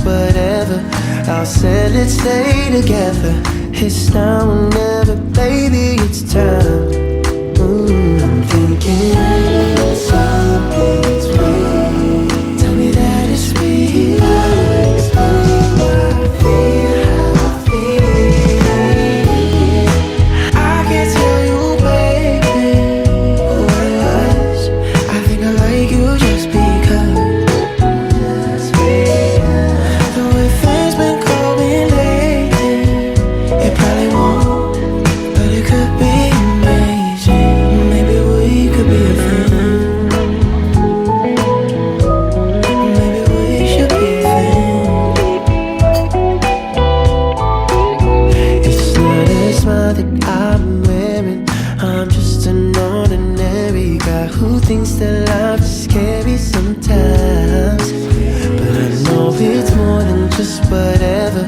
whatever. I'll say let's stay together. It's now or never, baby, it's time. I'm thinking something's real. Tell me that it's real. Explain why I feel how I feel. I can't tell you, baby, what it was. I think I like you just because. The way things been going lately, it probably won't, but it could be amazing. Maybe we could be a thing. Maybe we should be a thing. It's not a smile that I'm wearing. I'm just an ordinary guy who thinks that life is scary sometimes. But I know it's more than just whatever.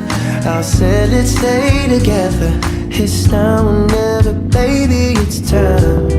I'll say let's stay together. It's now or never, baby, it's time.